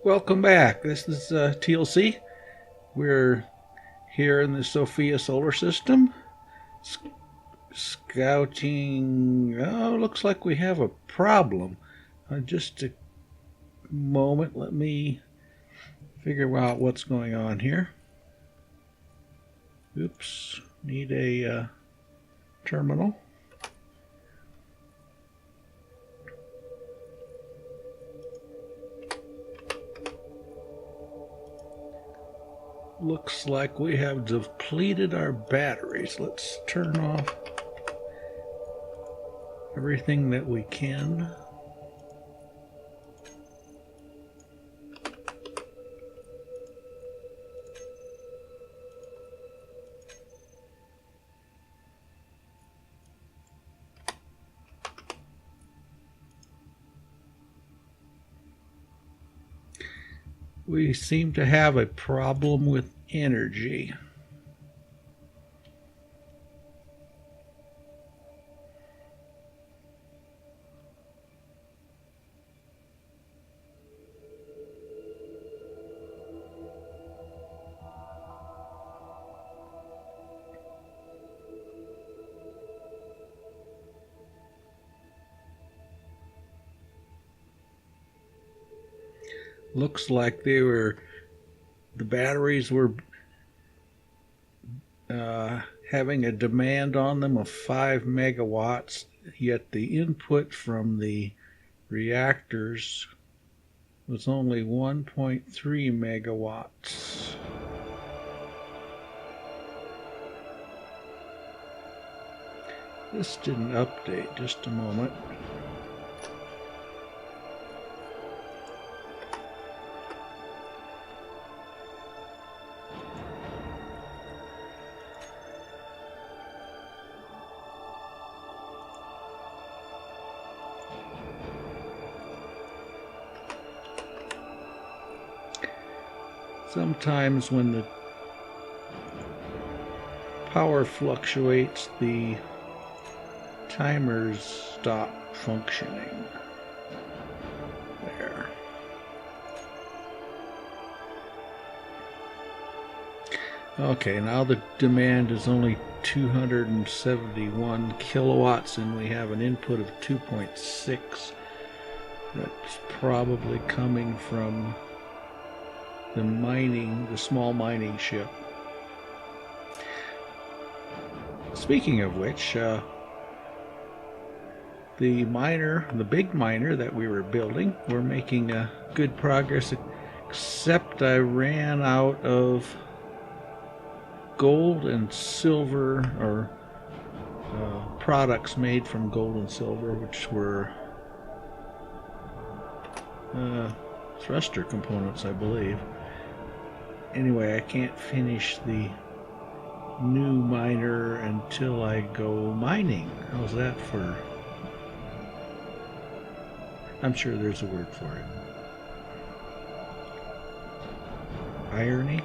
Welcome back. This is TeelCee. We're here in the Sophia solar system scouting. Oh, looks like we have a problem. Just a moment. Let me figure out what's going on here. Oops. Need a terminal. Looks like we have depleted our batteries. Let's turn off everything that we can. We seem to have a problem with energy. Looks like the batteries were having a demand on them of 5 megawatts, yet the input from the reactors was only 1.3 megawatts. This didn't update. Just a moment. Sometimes when the power fluctuates, the timers stop functioning. There. Okay, now the demand is only 271 kilowatts and we have an input of 2.6. That's probably coming from the small mining ship. Speaking of which, the big miner that we were building, we're making good progress, except I ran out of gold and silver, or products made from gold and silver, which were thruster components, I believe. Anyway, I can't finish the new miner until I go mining. How's that for? I'm sure there's a word for it. Irony?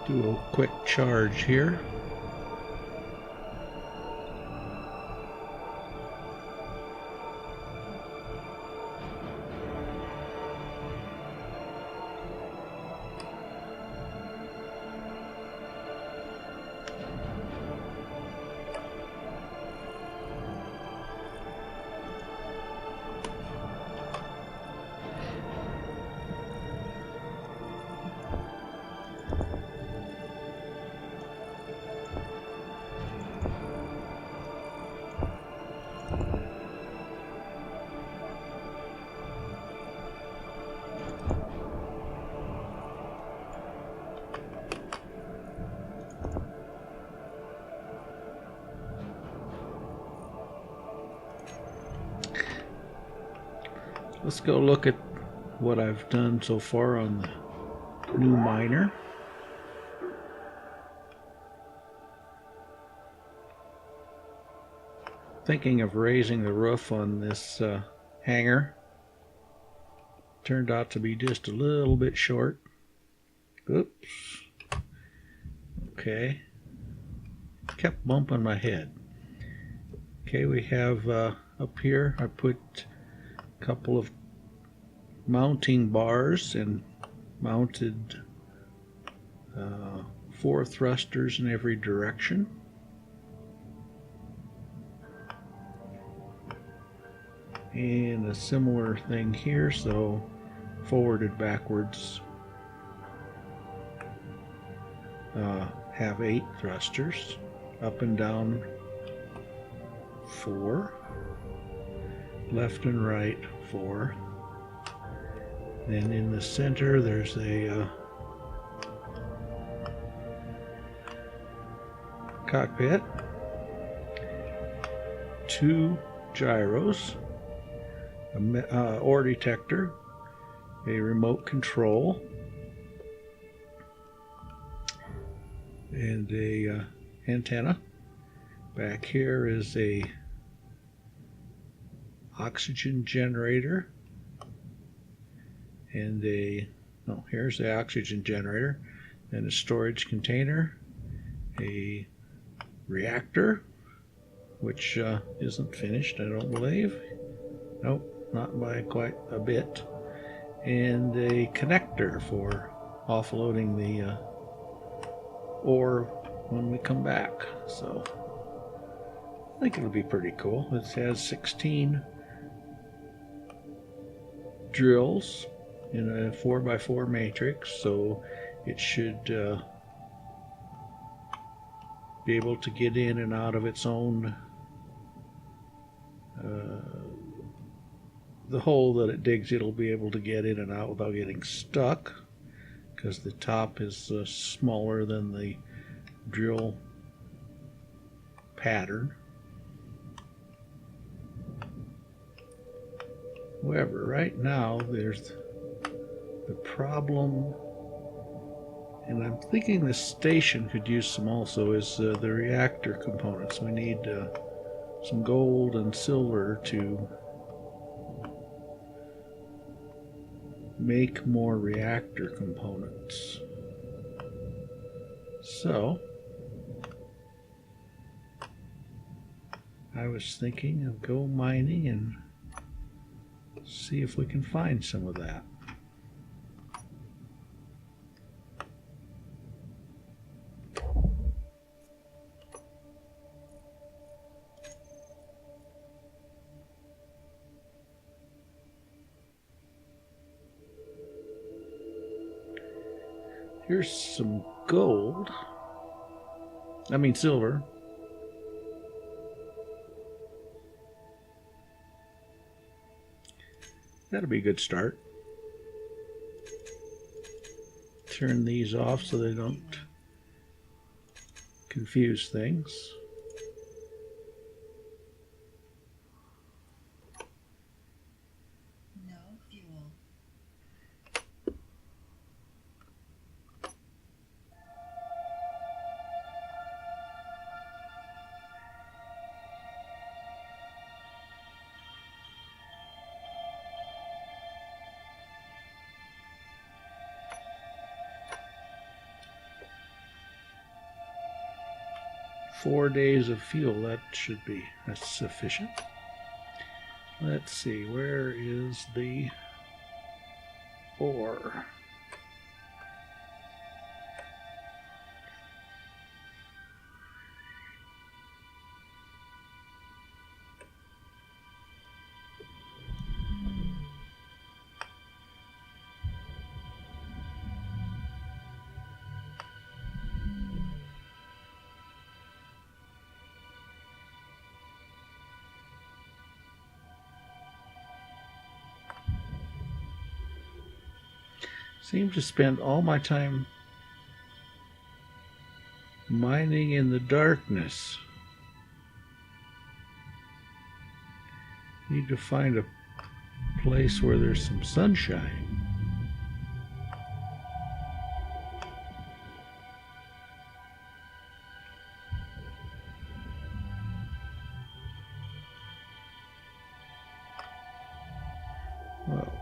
Do a quick charge here. Let's go look at what I've done so far on the new miner. Thinking of raising the roof on this hangar. Turned out to be just a little bit short. Oops. Okay. Kept bumping my head. Okay, we have up here, I put a couple of mounting bars and mounted 4 thrusters in every direction. And a similar thing here, so forwarded backwards have 8 thrusters, up and down 4, left and right 4. Then in the center there's a cockpit, 2 gyros, a ore detector, a remote control, and a antenna. Back here is a oxygen generator, and here's the oxygen generator, and a storage container, a reactor, which isn't finished, I don't believe. Nope, not by quite a bit. And a connector for offloading the ore when we come back. So I think it'll be pretty cool. It has 16 drills in a 4x4 matrix, so it should be able to get in and out of its own the hole that it digs. It'll be able to get in and out without getting stuck, because the top is smaller than the drill pattern. However, right now there's the problem, and I'm thinking the station could use some also, is the reactor components. We need some gold and silver to make more reactor components. So I was thinking of go mining and see if we can find some of that. Here's some gold. I mean silver. That'll be a good start. Turn these off so they don't confuse things. No fuel. 4 days of fuel, that's sufficient. Let's see, where is the ore? Seem to spend all my time mining in the darkness. Need to find a place where there's some sunshine. Well,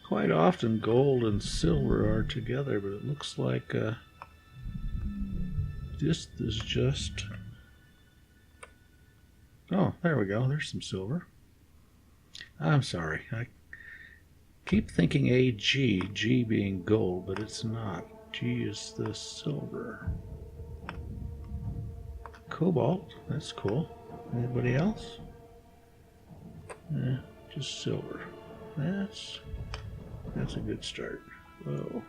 Quite often gold and silver are together, but it looks like this is just... Oh, there we go. There's some silver. I'm sorry. I keep thinking AG, G being gold, but it's not. G is the silver. Cobalt, that's cool. Anybody else? Just silver. That's a good start. Whoa.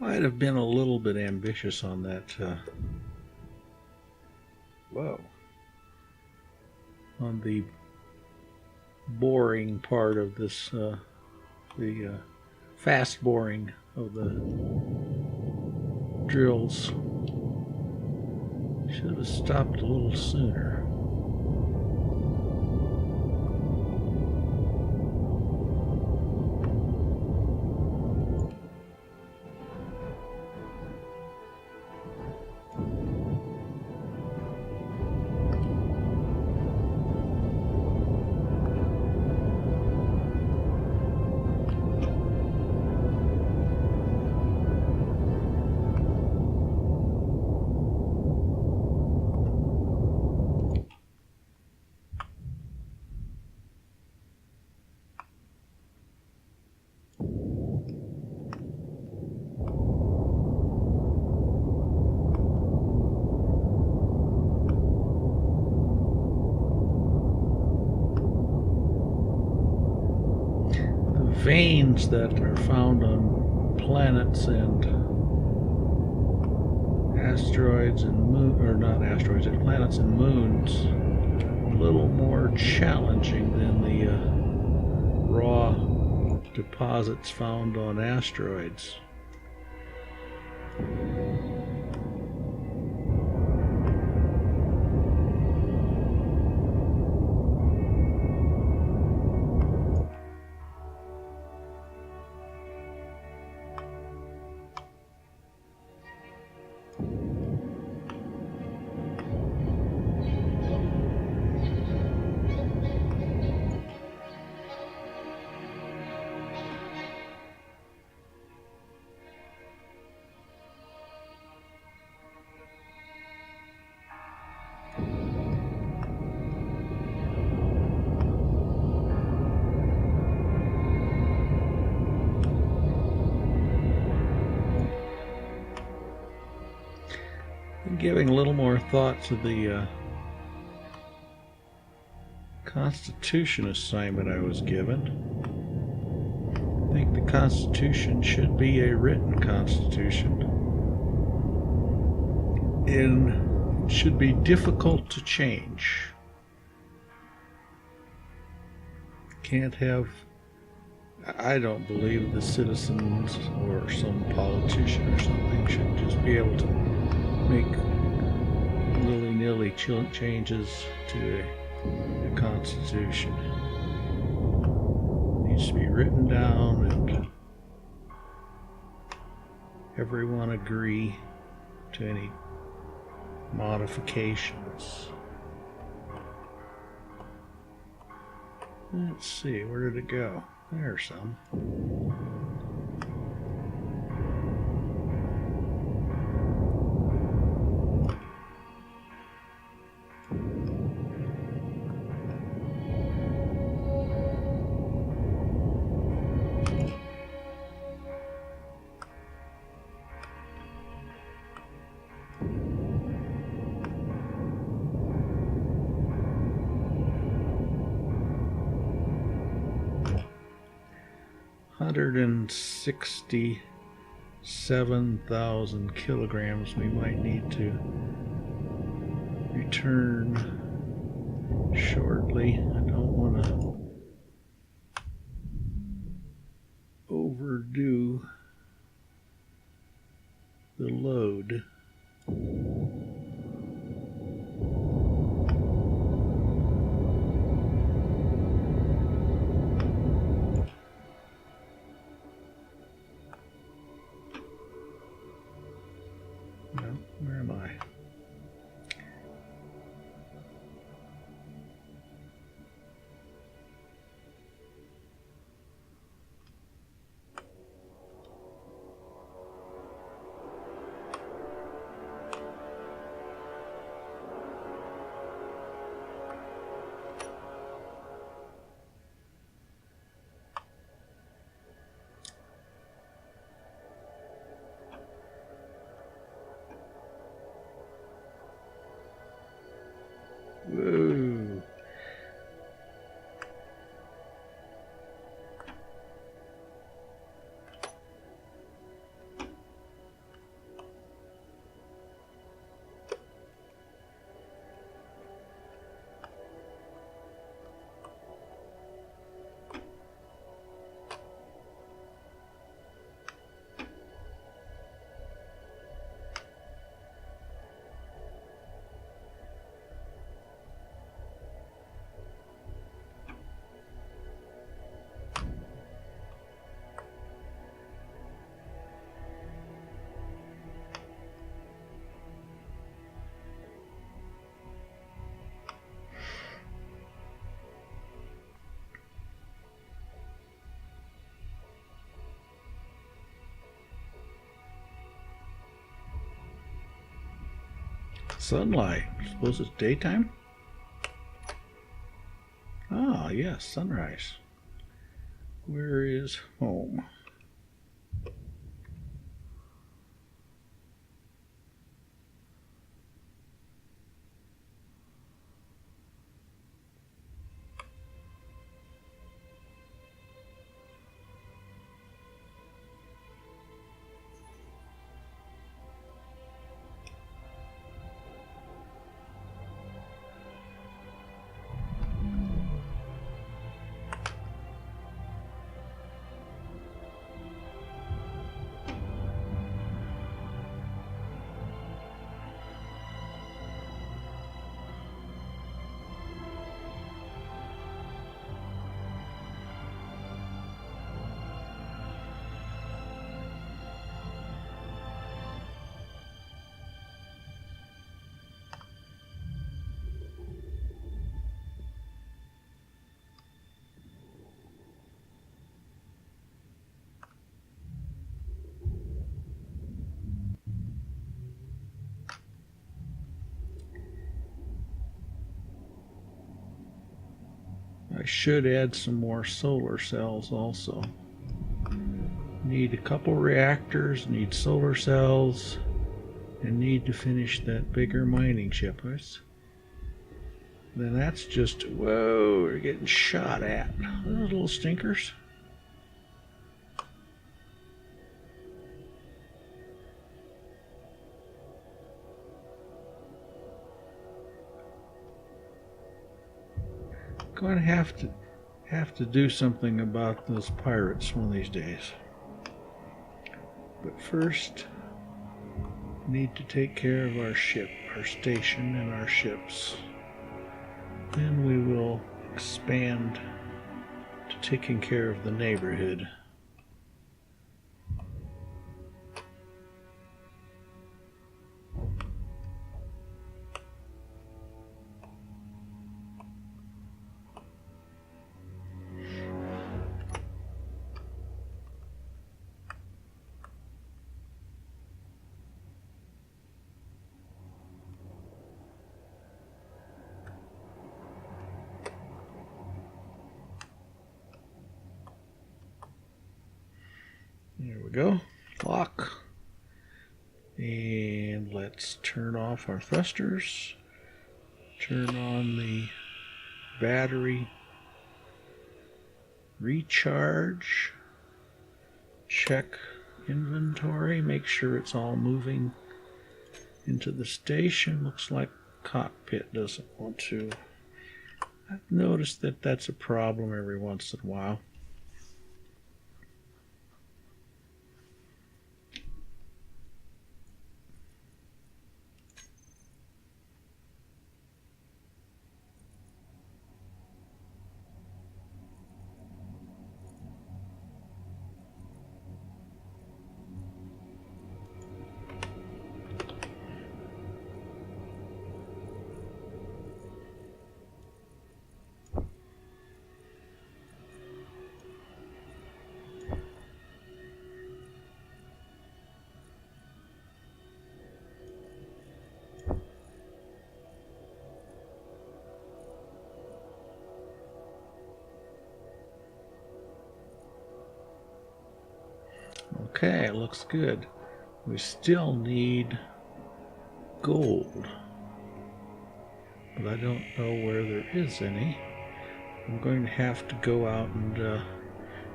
Might have been a little bit ambitious on that. Whoa. On the boring part of this, the fast boring of the drills. Should have stopped a little sooner. Veins that are found on planets and asteroids and planets and moons, a little more challenging than the raw deposits found on asteroids. Giving a little more thought to the Constitution assignment I was given. I think the Constitution should be a written Constitution and should be difficult to change. Can't have... I don't believe the citizens or some politician or something should just be able to make willy-nilly changes to a Constitution. It needs to be written down and everyone agree to any modifications. Let's see, where did it go? There's some. $167,000 kilograms we might need to return shortly. I don't want to overdo the load. Where am I? Whoa. Sunlight. I suppose it's daytime? Ah, yes, sunrise. Where is home? I should add some more solar cells also. Need a couple reactors, need solar cells, and need to finish that bigger mining ship. Then that's just, whoa, we're getting shot at. Those little stinkers. Going to have to do something about those pirates one of these days. But first, need to take care of our ship, our station, and our ships. Then we will expand to taking care of the neighborhood. There we go. Lock. And let's turn off our thrusters. Turn on the battery recharge. Check inventory. Make sure it's all moving into the station. Looks like cockpit doesn't want to. I've noticed that that's a problem every once in a while. Okay, it looks good. We still need gold, but I don't know where there is any. I'm going to have to go out and I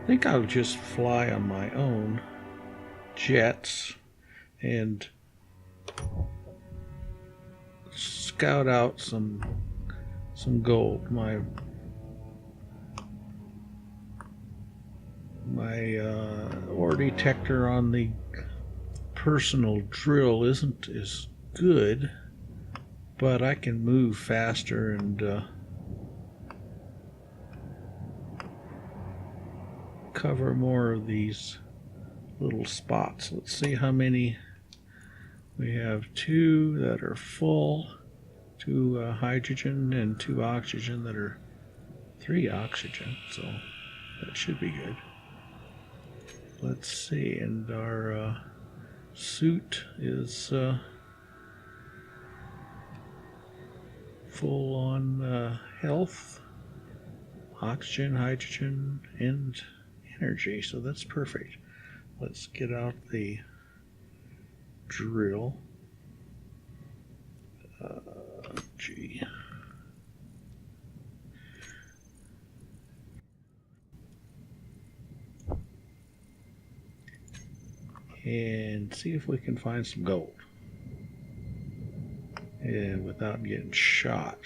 think I'll just fly on my own jets and scout out some gold. My ore detector on the personal drill isn't as good, but I can move faster and cover more of these little spots. Let's see how many we have. 2 that are full, 2 hydrogen, and 2 oxygen that are 3 oxygen, so that should be good. Let's see, and our suit is full on health, oxygen, hydrogen, and energy, so that's perfect. Let's get out the drill. Gee. And see if we can find some gold. And without getting shot.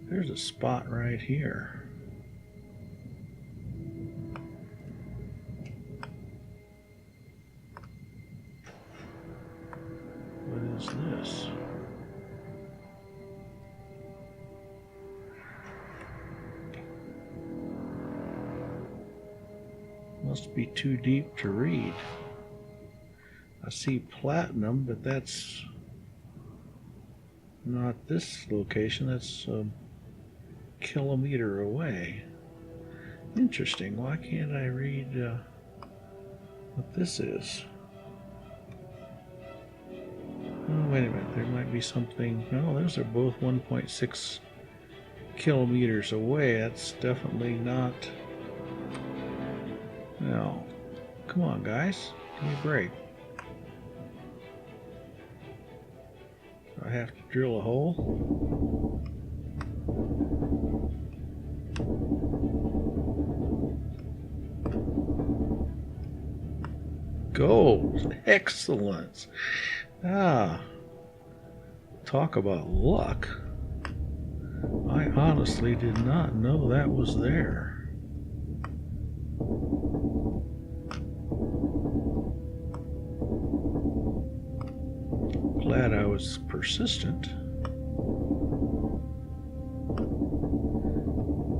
There's a spot right here. What is this? Must be too deep to read. I see platinum, but that's not this location. That's a kilometer away. Interesting. Why can't I read what this is? Oh, wait a minute. There might be something. No, those are both 1.6 kilometers away. That's definitely not. No. Come on, guys. Give me a break. Do I have to drill a hole? Gold. Excellent. Ah. Talk about luck. I honestly did not know that was there. Glad I was persistent.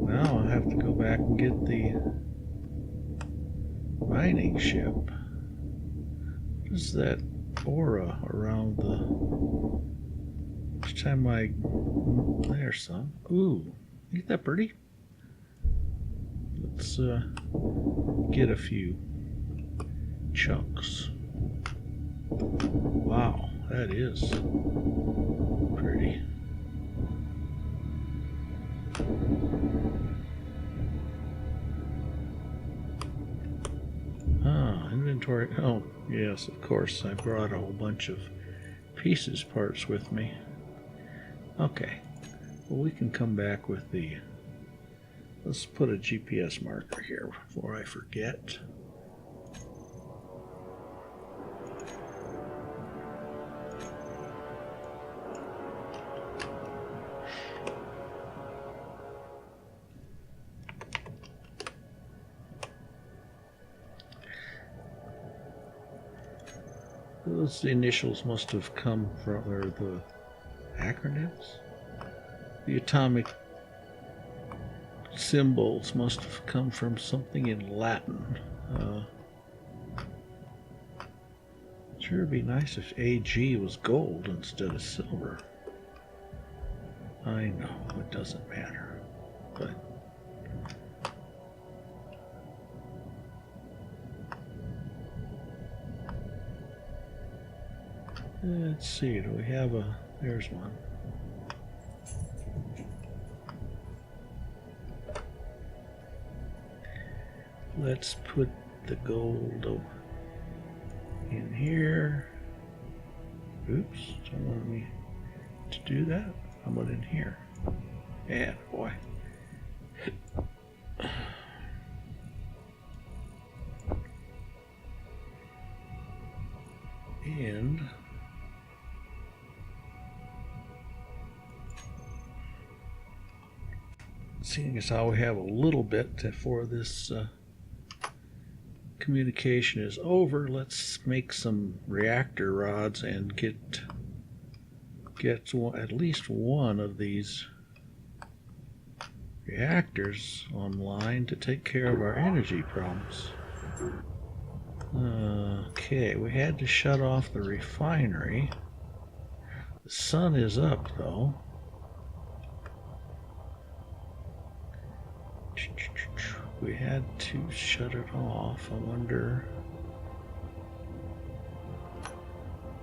Now I have to go back and get the mining ship. What is that aura around the... Each time I... There's some. Ooh, ain't that pretty? Let's get a few chunks. Wow, that is pretty. inventory. Oh, yes, of course. I brought a whole bunch of pieces parts with me. Okay. Well, we can come back with the... Let's put a GPS marker here before I forget. Those initials must have come from, or the acronyms? The atomic symbols must have come from something in Latin. Sure would be nice if AG was gold instead of silver. I know, it doesn't matter, but... Let's see, do we have a... There's one. Let's put the gold in here. Oops, don't want me to do that. How about in here? Yeah, boy. And seeing as how we have a little bit before this communication is over, let's make some reactor rods and get at least one of these reactors online to take care of our energy problems. Okay, we had to shut off the refinery. The sun is up though. We had to shut it off. I wonder,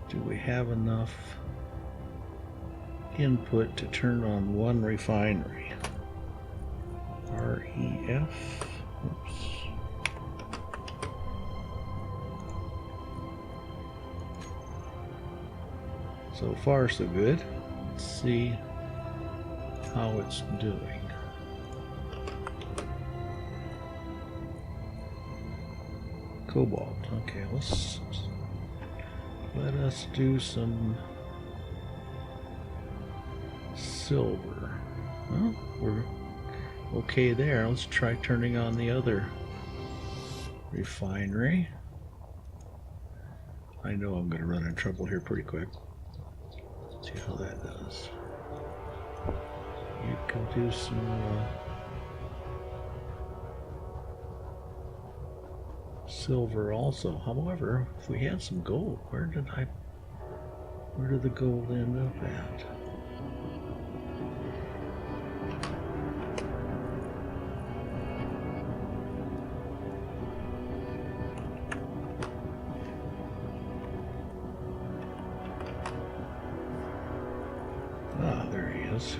do we have enough input to turn on one refinery? REF. Oops. So far so good. Let's see how it's doing. Cobalt. Okay, let us do some silver. Well, we're okay there. Let's try turning on the other refinery. I know I'm going to run into trouble here pretty quick. Let's see how that does. You can do some silver also. However, if we had some gold, where did the gold end up at? Ah, there he is.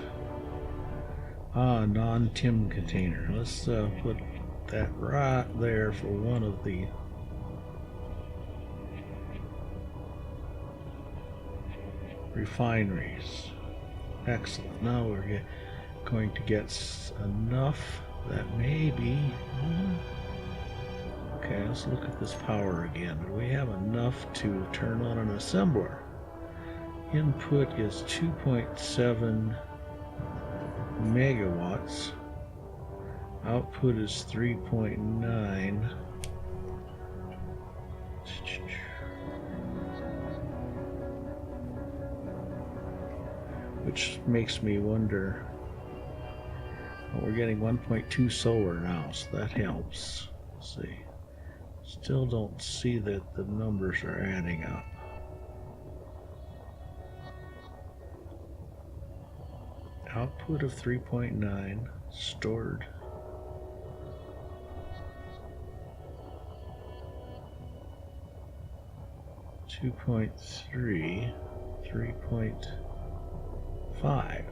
Ah, non-tin container. Let's put that right there for one of the refineries. Excellent. Now we're going to get enough that maybe... Okay, let's look at this power again. Do we have enough to turn on an assembler? Input is 2.7 megawatts. Output is 3.9. Which makes me wonder. Well, we're getting 1.2 solar now, so that helps. Let's see. Still don't see that the numbers are adding up. Output of 3.9 stored. Two 2.3, 3.5.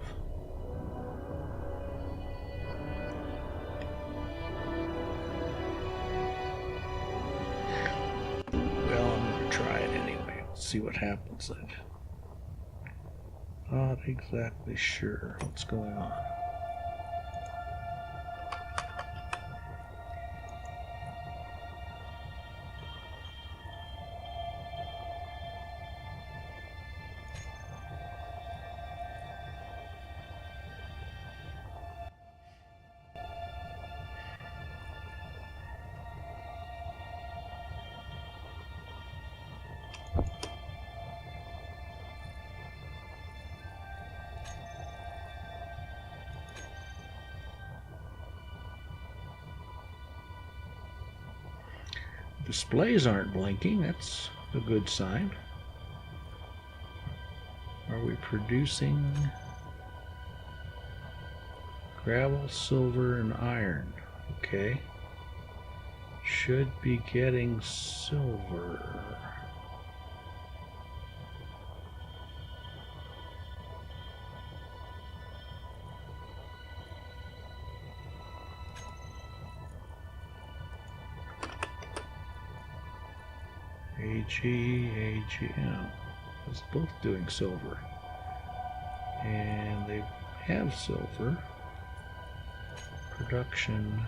Let's see what happens. I'm not exactly sure what's going on. Displays aren't blinking. That's a good sign. Are we producing gravel, silver, and iron? Okay. Should be getting silver. AGM. It's both doing silver. And they have silver. Production.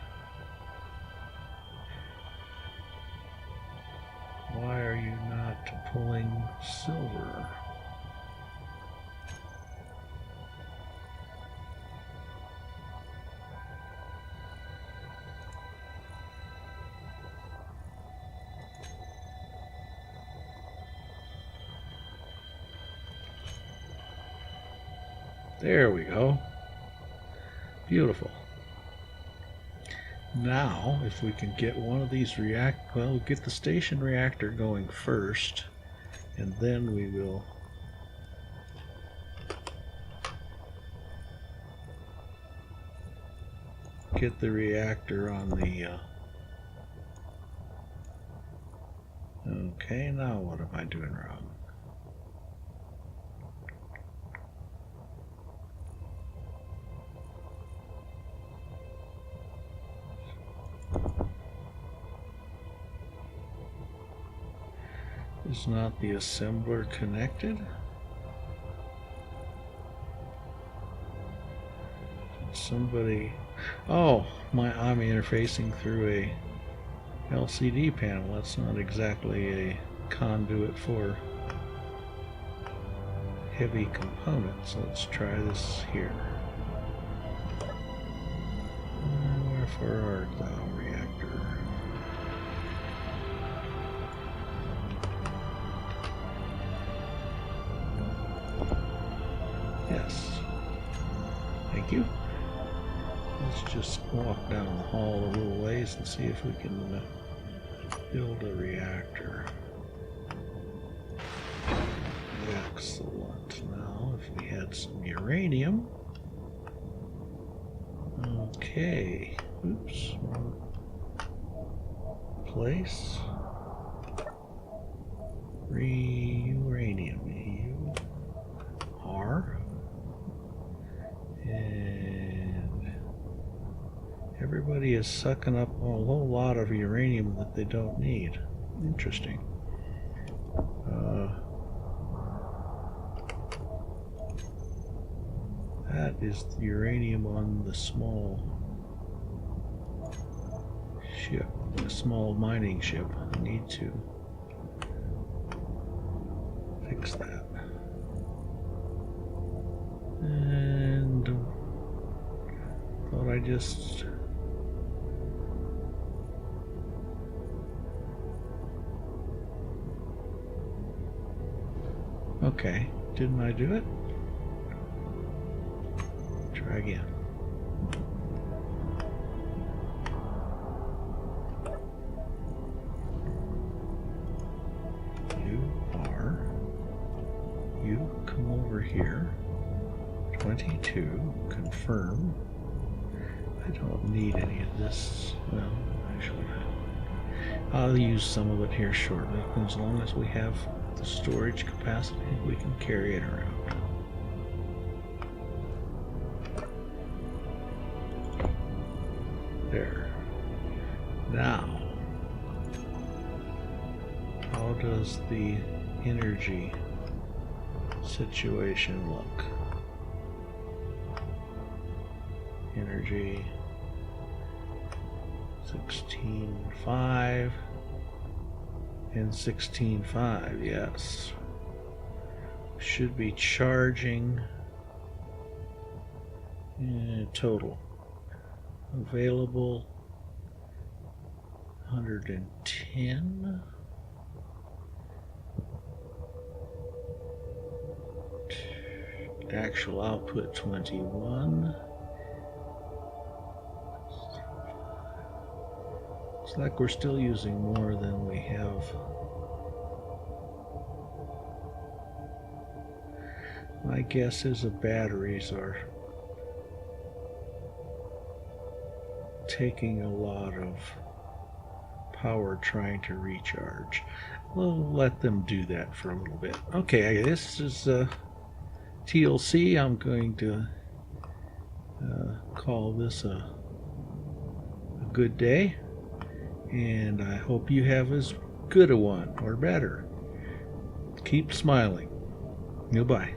Why are you not pulling silver? There we go. Beautiful. Now, if we can get one of these we'll get the station reactor going first, and then we will get the reactor on the okay, now what am I doing wrong? Is not the assembler connected? Somebody... Oh, I'm interfacing through a LCD panel. That's not exactly a conduit for heavy components. Let's try this here. Wherefore art thou, reactor? Yes. Thank you. Let's just walk down the hall a little ways and see if we can build a reactor. Excellent. Now, if we had some uranium. Okay. Oops. Place. Uranium. U-R. And everybody is sucking up a whole lot of uranium that they don't need. Interesting. That is the uranium on the small ship, the small mining ship. I need to fix that. And thought I just... Okay, didn't I do it? Try again. You come over here. 22, confirm. I don't need any of this. Well, actually, I'll use some of it here shortly. As long as we have the storage capacity, we can carry it around. There. Now, how does the energy situation look? Energy 16.5 and 16.5, yes. Should be charging total. Available 110. Actual output 21. Looks like we're still using more than we have. My guess is the batteries are taking a lot of power trying to recharge. We'll let them do that for a little bit. Okay, this is TeelCee. I'm going to call this a good day, and I hope you have as good a one or better. Keep smiling. Goodbye.